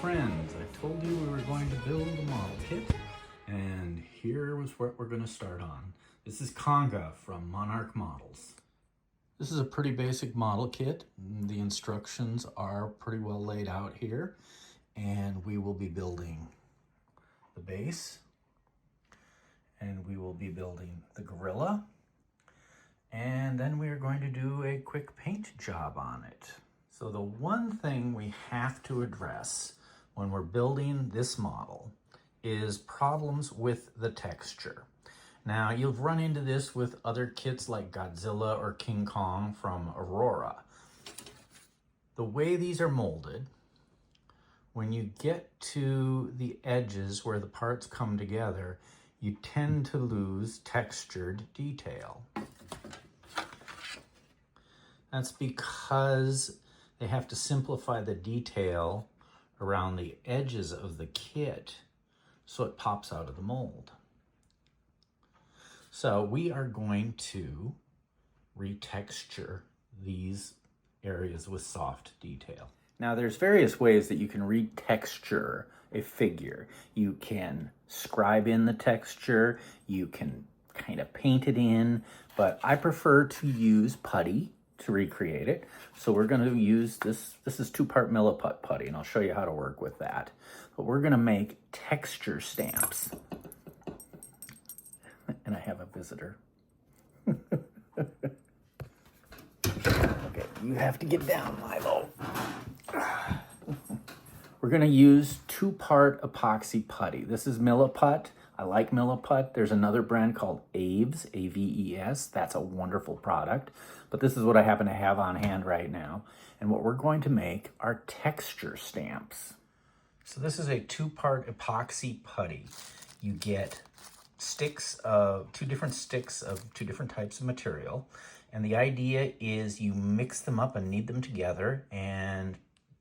friends, I told you we were going to build a model kit, and here was what we're going to start on. This is Konga from Monarch Models. This is a pretty basic model kit. The instructions are pretty well laid out here, and we will be building the base, and we will be building the gorilla, and then we are going to do a quick paint job on it. So the one thing we have to address when we're building this model is problems with the texture. Now, you've run into this with other kits like Godzilla or King Kong from Aurora. The way these are molded, when you get to the edges where the parts come together, you tend to lose textured detail. That's because they have to simplify the detail around the edges of the kit so it pops out of the mold. So we are going to retexture these areas with soft detail. Now there's various ways that you can retexture a figure. You can scribe in the texture, you can kind of paint it in, but I prefer to use putty to recreate it. So we're going to use this is 2-part milliput putty, and I'll show you how to work with that. But we're going to make texture stamps. And I have a visitor. Okay, you have to get down, Milo. We're going to use 2-part epoxy putty. This is milliput. I like milliput. There's another brand called Aves, A-V-E-S. That's a wonderful product. But this is what I happen to have on hand right now. And what we're going to make are texture stamps. So this is a 2-part epoxy putty. You get sticks of 2 different sticks of 2 different types of material. And the idea is you mix them up and knead them together and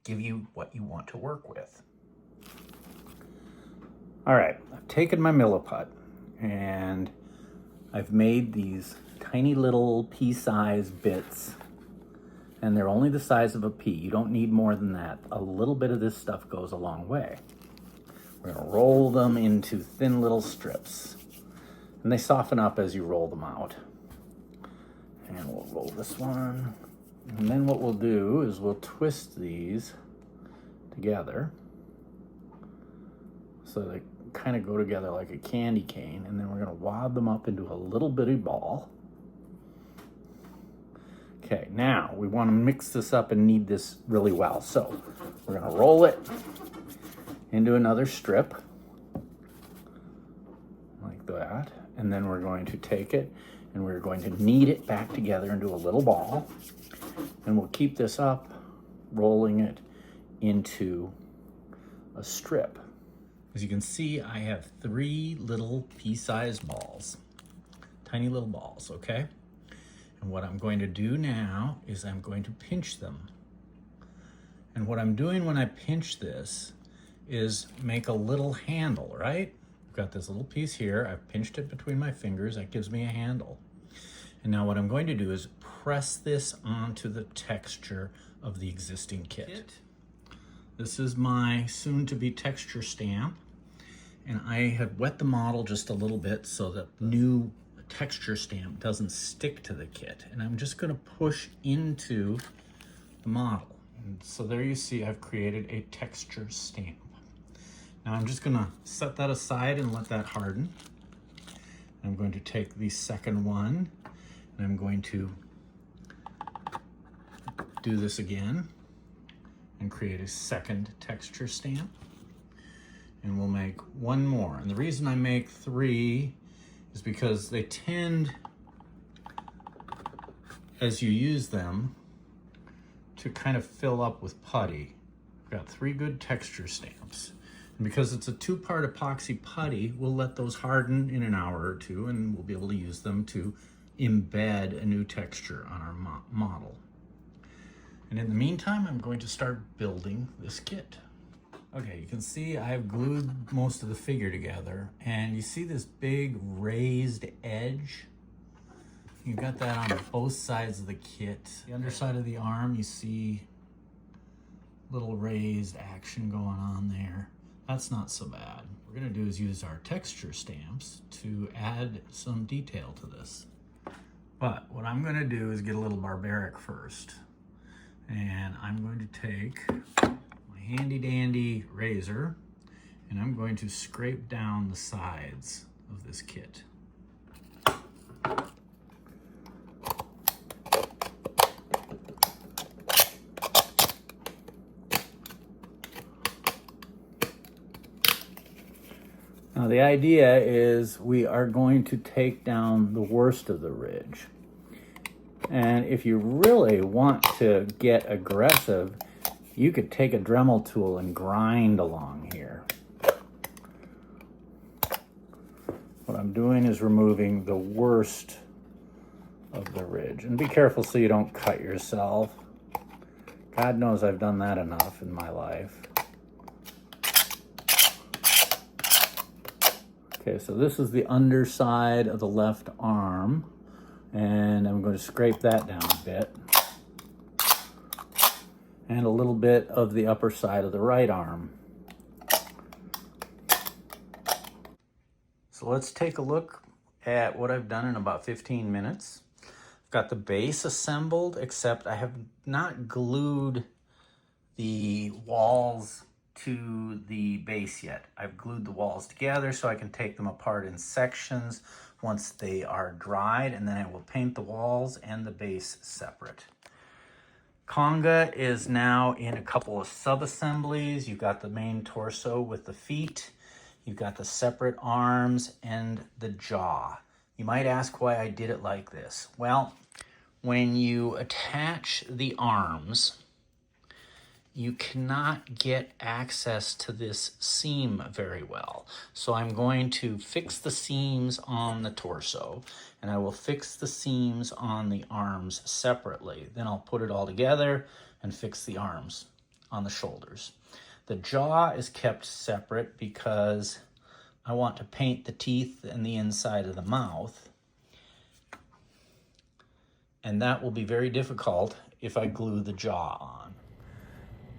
give you what you want to work with. All right, I've taken my milliput and I've made these tiny little pea-sized bits, and they're only the size of a pea. You don't need more than that. A little bit of this stuff goes a long way. We're gonna roll them into thin little strips, and they soften up as you roll them out. And we'll roll this one, and then what we'll do is we'll twist these together so they kind of go together like a candy cane, and then we're going to wad them up into a little bitty ball. Okay, now we want to mix this up and knead this really well. So we're going to roll it into another strip like that, and then we're going to take it and we're going to knead it back together into a little ball, and we'll keep this up, rolling it into a strip. As you can see, I have 3 little pea-sized balls, tiny little balls, okay? And what I'm going to do now is I'm going to pinch them. And what I'm doing when I pinch this is make a little handle, right? I've got this little piece here. I've pinched it between my fingers. That gives me a handle. And now what I'm going to do is press this onto the texture of the existing kit. This is my soon-to-be texture stamp, and I have wet the model just a little bit so that the new texture stamp doesn't stick to the kit. And I'm just going to push into the model. And so there you see I've created a texture stamp. Now I'm just going to set that aside and let that harden. I'm going to take the second one, and I'm going to do this again and create a second texture stamp. And we'll make 1 more. And the reason I make 3 is because they tend, as you use them, to kind of fill up with putty. I've got 3 good texture stamps. And because it's a 2-part epoxy putty, we'll let those harden in an hour or 2, and we'll be able to use them to embed a new texture on our model. And in the meantime, I'm going to start building this kit. Okay, you can see I've glued most of the figure together, and you see this big raised edge? You've got that on both sides of the kit. The underside of the arm, you see little raised action going on there. That's not so bad. What we're gonna do is use our texture stamps to add some detail to this. But what I'm gonna do is get a little barbaric first. And I'm going to take my handy dandy razor and I'm going to scrape down the sides of this kit. Now the idea is we are going to take down the worst of the ridge. And if you really want to get aggressive, you could take a Dremel tool and grind along here. What I'm doing is removing the worst of the ridge. And be careful so you don't cut yourself. God knows I've done that enough in my life. Okay, so this is the underside of the left arm, and I'm going to scrape that down a bit. And a little bit of the upper side of the right arm. So let's take a look at what I've done in about 15 minutes. I've got the base assembled, except I have not glued the walls to the base yet. I've glued the walls together so I can take them apart in sections once they are dried, and then I will paint the walls and the base separate. Konga is now in a couple of sub-assemblies. You've got the main torso with the feet, you've got the separate arms and the jaw. You might ask why I did it like this. Well, when you attach the arms, you cannot get access to this seam very well. So I'm going to fix the seams on the torso, and I will fix the seams on the arms separately. Then I'll put it all together and fix the arms on the shoulders. The jaw is kept separate because I want to paint the teeth and the inside of the mouth. And that will be very difficult if I glue the jaw on.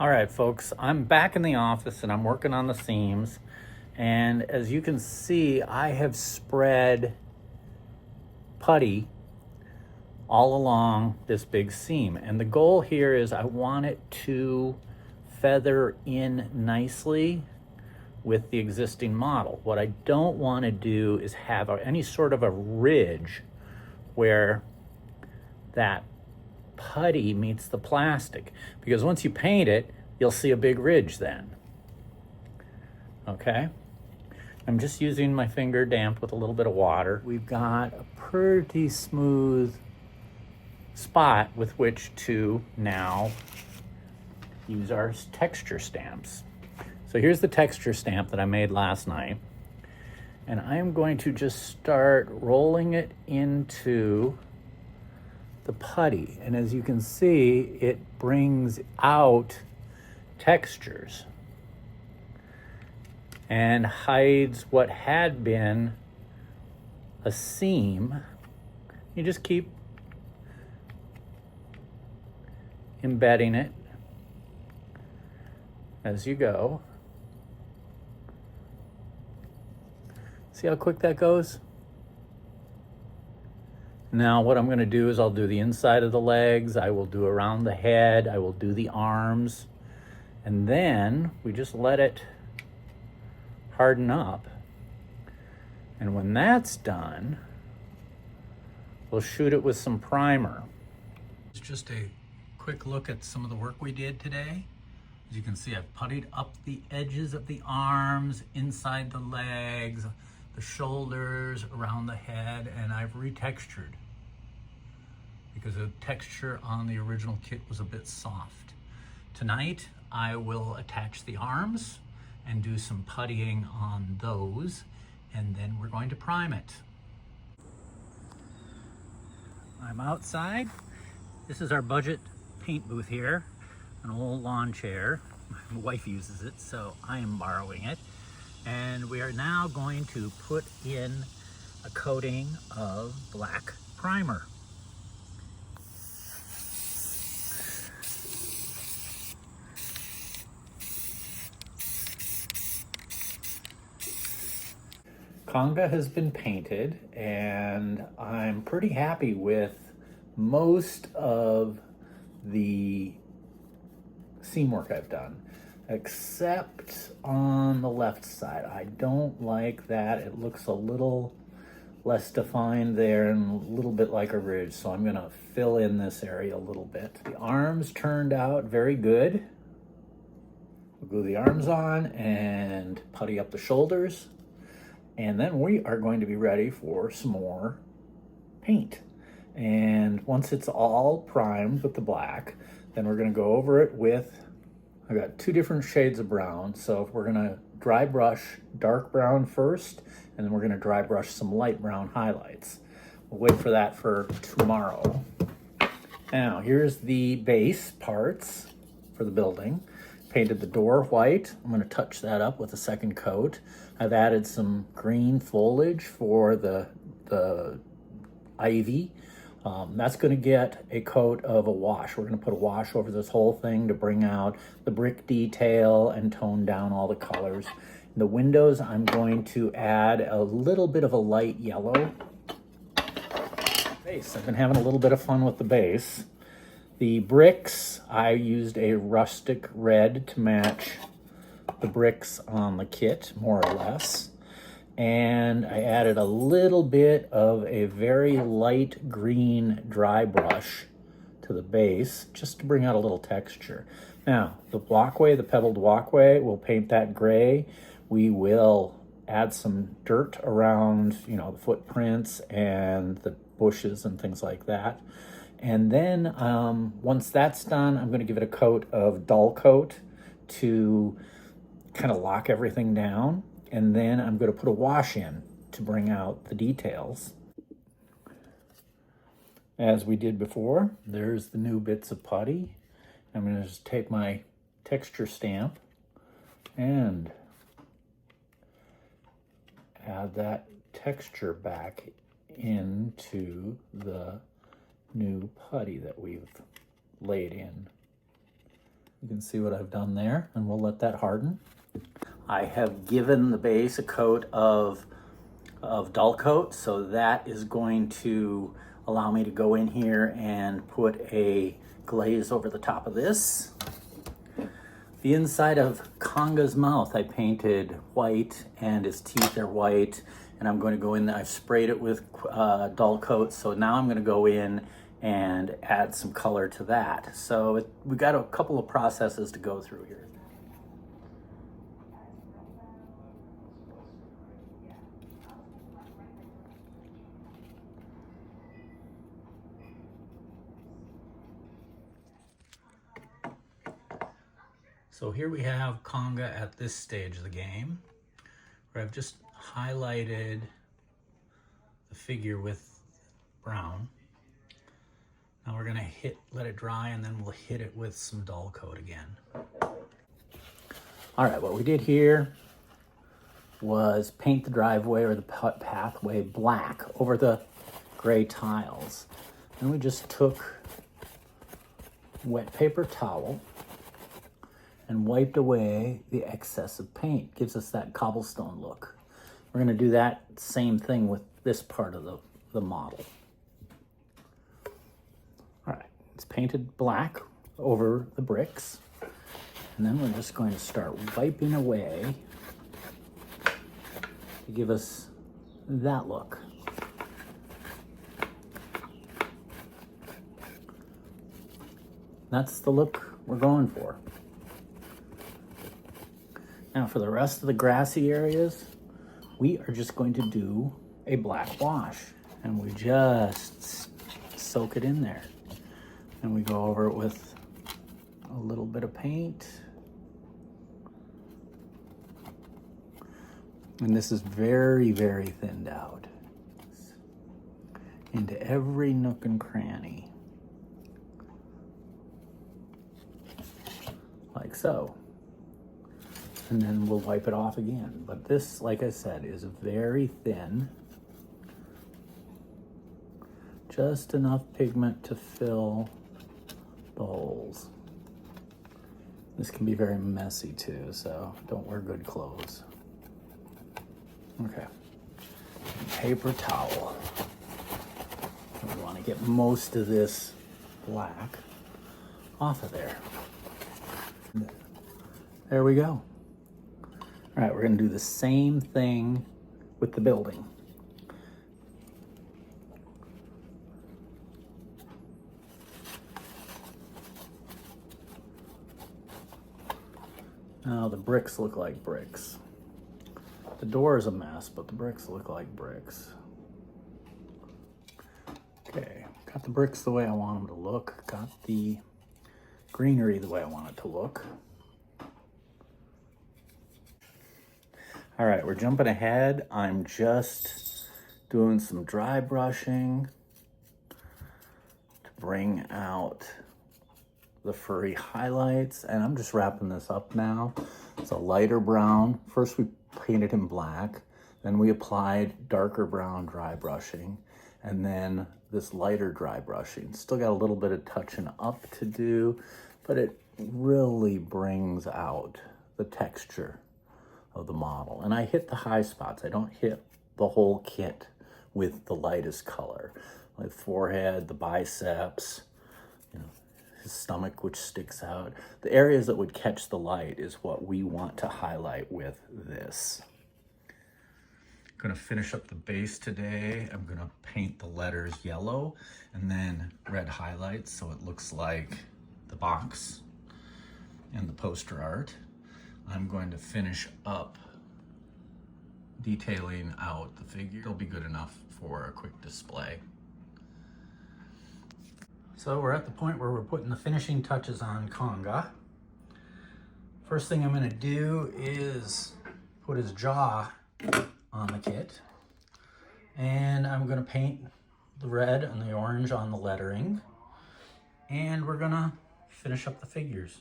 All right, folks, I'm back in the office and I'm working on the seams. And as you can see, I have spread putty all along this big seam. And the goal here is I want it to feather in nicely with the existing model. What I don't want to do is have any sort of a ridge where that putty meets the plastic, because once you paint it, you'll see a big ridge then. Okay? I'm just using my finger damp with a little bit of water. We've got a pretty smooth spot with which to now use our texture stamps. So here's the texture stamp that I made last night. And I am going to just start rolling it into the putty. And as you can see, it brings out textures and hides what had been a seam. You just keep embedding it as you go. See how quick that goes? Now what I'm going to do is I'll do the inside of the legs, I will do around the head, I will do the arms, and then we just let it harden up. And when that's done, we'll shoot it with some primer. It's just a quick look at some of the work we did today. As you can see, I've puttied up the edges of the arms, inside the legs, the shoulders, around the head, and I've retextured because the texture on the original kit was a bit soft. Tonight, I will attach the arms and do some puttying on those, and then we're going to prime it. I'm outside. This is our budget paint booth here, an old lawn chair. My wife uses it, so I am borrowing it. And we are now going to put in a coating of black primer. Konga has been painted, and I'm pretty happy with most of the seam work I've done, except on the left side. I don't like that. It looks a little less defined there and a little bit like a ridge, so I'm gonna fill in this area a little bit. The arms turned out very good. We'll glue the arms on and putty up the shoulders, and then we are going to be ready for some more paint. And once it's all primed with the black, then we're going to go over it with, I've got two different shades of brown, so we're going to dry brush dark brown first, and then we're going to dry brush some light brown highlights. We'll wait for that for tomorrow. Now here's the base parts for the building. Painted the door white. I'm going to touch that up with a second coat. I've added some green foliage for the ivy. That's going to get a coat of a wash. We're going to put a wash over this whole thing to bring out the brick detail and tone down all the colors. In the windows, I'm going to add a little bit of a light yellow. Base. I've been having a little bit of fun with the base. The bricks, I used a rustic red to match the bricks on the kit, more or less. And I added a little bit of a very light green dry brush to the base, just to bring out a little texture. Now, the walkway, the pebbled walkway, we'll paint that gray. We will add some dirt around, the footprints and the bushes and things like that. And then once that's done, I'm going to give it a coat of dull coat to kind of lock everything down. And then I'm going to put a wash in to bring out the details. As we did before, there's the new bits of putty. I'm going to just take my texture stamp and add that texture back into the new putty that we've laid in. You can see what I've done there, and we'll let that harden. I have given the base a coat of dull coat, so that is going to allow me to go in here and put a glaze over the top of this. The inside of Konga's mouth I painted white, and his teeth are white, and I'm going to go in there. I've sprayed it with dull coat, so now I'm going to go in and add some color to that. So we've got a couple of processes to go through here. So here we have Konga at this stage of the game, where I've just highlighted the figure with brown. Now we're gonna let it dry, and then we'll hit it with some dull coat again. All right, what we did here was paint the driveway or the pathway black over the gray tiles. And we just took wet paper towel and wiped away the excess of paint. Gives us that cobblestone look. We're gonna do that same thing with this part of the model. All right, it's painted black over the bricks. And then we're just going to start wiping away to give us that look. That's the look we're going for. Now for the rest of the grassy areas, we are just going to do a black wash, and we just soak it in there. And we go over it with a little bit of paint. And this is very, very thinned out into every nook and cranny, like so. And then we'll wipe it off again. But this, like I said, is very thin. Just enough pigment to fill the holes. This can be very messy too, so don't wear good clothes. Okay. paper towel. We want to get most of this black off of there. There we go. All right, we're going to do the same thing with the building. Now the bricks look like bricks. The door is a mess, but the bricks look like bricks. Okay, got the bricks the way I want them to look. Got the greenery the way I want it to look. All right, we're jumping ahead. I'm just doing some dry brushing to bring out the furry highlights, and I'm just wrapping this up now. It's a lighter brown. First we painted him black, then we applied darker brown dry brushing, and then this lighter dry brushing. Still got a little bit of touching up to do, but it really brings out the texture of the model. And I hit the high spots. I don't hit the whole kit with the lightest color. Like forehead, the biceps, you know, his stomach, which sticks out. The areas that would catch the light is what we want to highlight with this. Gonna finish up the base today. I'm gonna paint the letters yellow and then red highlights so it looks like the box and the poster art. I'm going to finish up detailing out the figure. It'll be good enough for a quick display. So we're at the point where we're putting the finishing touches on Konga. First thing I'm gonna do is put his jaw on the kit. And I'm gonna paint the red and the orange on the lettering. And we're gonna finish up the figures.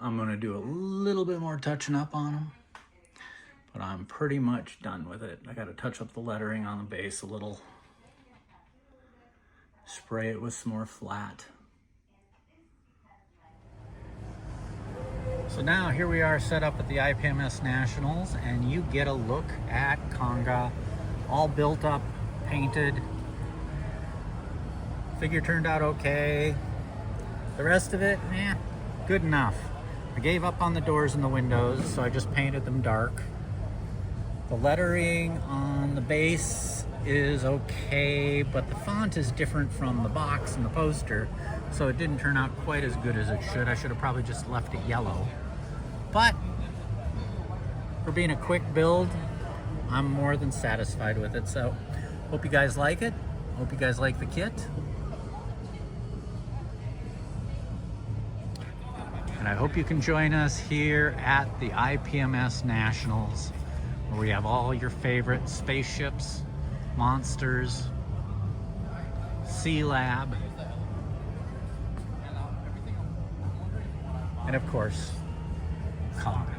I'm gonna do a little bit more touching up on them, but I'm pretty much done with it. I gotta touch up the lettering on the base a little. Spray it with some more flat. So now here we are set up at the IPMS Nationals, and you get a look at Konga, all built up, painted. Figure turned out okay. The rest of it, good enough. I gave up on the doors and the windows, so I just painted them dark. The lettering on the base is okay, but the font is different from the box and the poster, so it didn't turn out quite as good as it should. I should have probably just left it yellow. But for being a quick build, I'm more than satisfied with it. So hope you guys like it. Hope you guys like the kit. And I hope you can join us here at the IPMS Nationals, where we have all your favorite spaceships, monsters, Sea Lab, and of course, Konga.